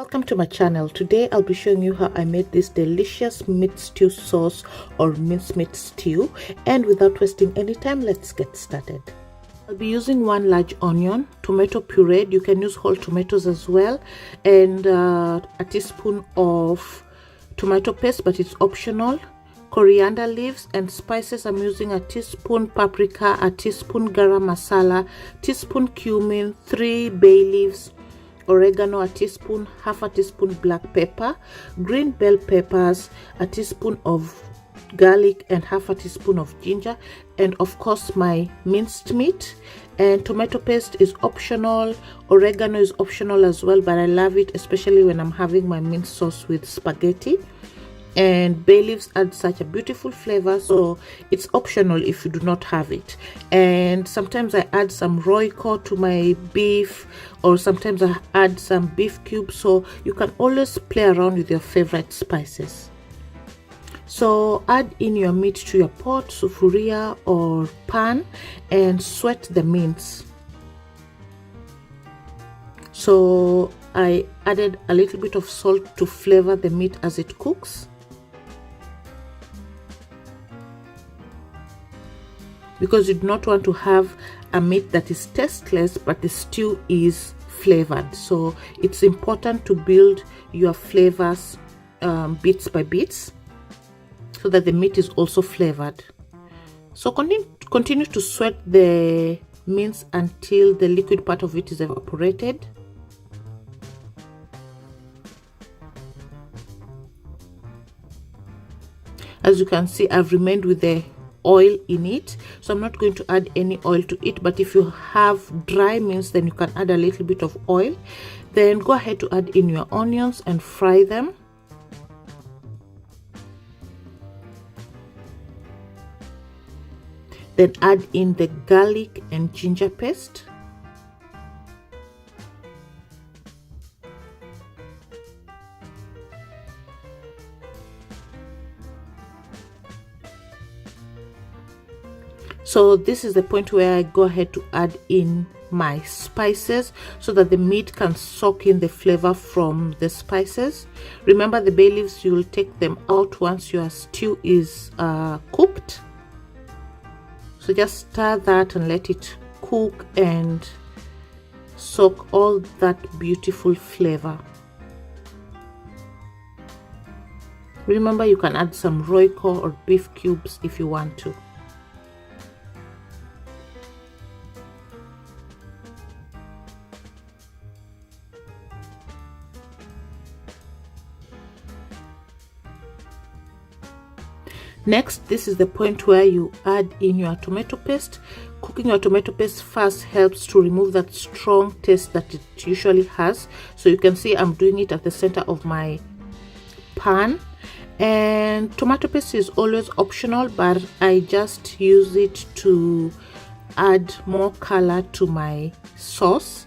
Welcome to my channel. Today I'll be showing you how I made this delicious meat stew sauce or mincemeat stew, and without wasting any time, let's get started. I'll be using 1 large onion, tomato puree, you can use whole tomatoes as well, and a teaspoon of tomato paste, but it's optional, coriander leaves, and spices. I'm using a teaspoon paprika, a teaspoon garam masala, teaspoon cumin, 3 bay leaves, oregano, a teaspoon, half a teaspoon black pepper, green bell peppers, a teaspoon of garlic, and half a teaspoon of ginger, and of course my minced meat. And tomato paste is optional, oregano is optional as well, but I love it especially when I'm having my minced sauce with spaghetti. And bay leaves add such a beautiful flavor, so it's optional if you do not have it. And sometimes I add some royco to my beef, or sometimes I add some beef cubes, so you can always play around with your favorite spices. So add in your meat to your pot, sufuria, or pan, and sweat the mince. So I added a little bit of salt to flavor the meat as it cooks, because you do not want to have a meat that is tasteless but the stew is flavored. So it's important to build your flavors bits by bits so that the meat is also flavored. So continue to sweat the mince until the liquid part of it is evaporated. As you can see, I've remained with the oil in it, so I'm not going to add any oil to it, but if you have dry mince, then you can add a little bit of oil. Then go ahead to add in your onions and fry them. Then add in the garlic and ginger paste. So this is the point where I go ahead to add in my spices so that the meat can soak in the flavor from the spices. Remember, the bay leaves, you will take them out once your stew is cooked. So just stir that and let it cook and soak all that beautiful flavor. Remember, you can add some royco or beef cubes if you want to. Next, this is the point where you add in your tomato paste. Cooking your tomato paste first helps to remove that strong taste that it usually has. So you can see I'm doing it at the center of my pan. And tomato paste is always optional, but I just use it to add more color to my sauce.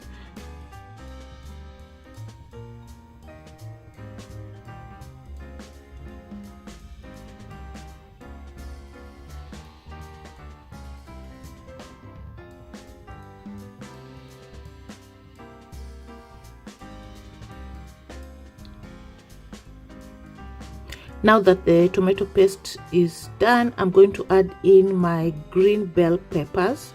Now that the tomato paste is done, I'm going to add in my green bell peppers.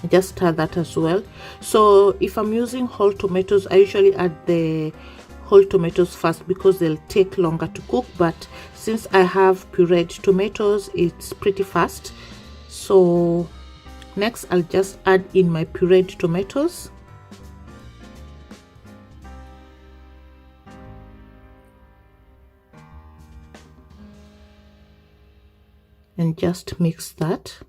Just stir that as well. So if I'm using whole tomatoes, I usually add the whole tomatoes first because they'll take longer to cook, but since I have pureed tomatoes, it's pretty fast. So next I'll just add in my pureed tomatoes. And just mix that.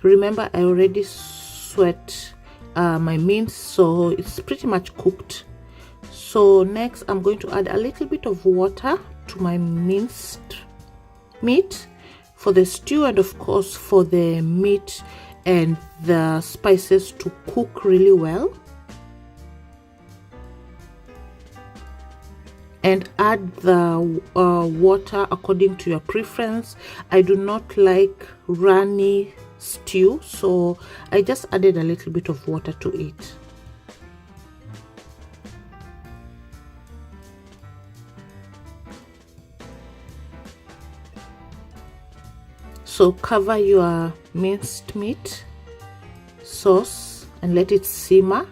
Remember, I already sweat my mince, so it's pretty much cooked. So next I'm going to add a little bit of water to my minced meat for the stew, and of course for the meat and the spices to cook really well. And add the water according to your preference. I do not like runny stew, so I just added a little bit of water to it. So cover your minced meat sauce and let it simmer.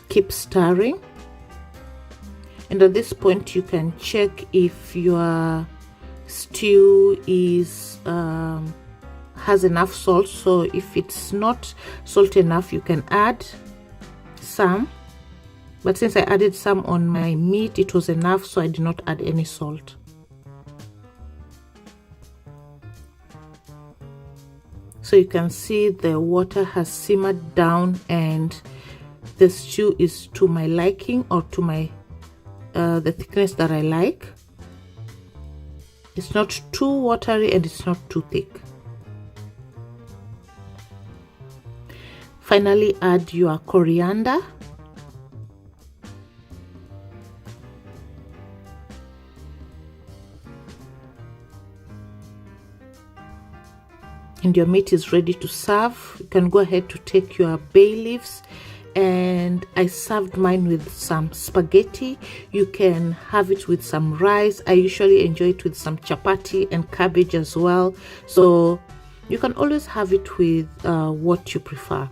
Keep stirring, and at this point you can check if your stew is has enough salt. So if it's not salt enough, you can add some, but since I added some on my meat, it was enough, so I did not add any salt. So you can see the water has simmered down and the stew is to my liking, or to my the thickness that I like. It's not too watery and it's not too thick. Finally, add your coriander. And your meat is ready to serve. You can go ahead to take your bay leaves, and I served mine with some spaghetti. You can have it with some rice. I usually enjoy it with some chapati and cabbage as well, so you can always have it with what you prefer.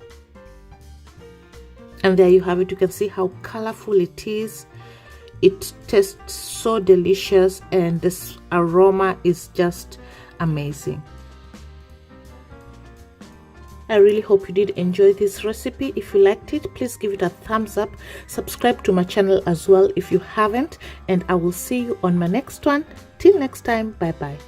And there you have it. You can see how colorful it is. It tastes so delicious, and this aroma is just amazing. I really hope you did enjoy this recipe. If you liked it, please give it a thumbs up. Subscribe to my channel as well if you haven't, and I will see you on my next one. Till next time, bye bye.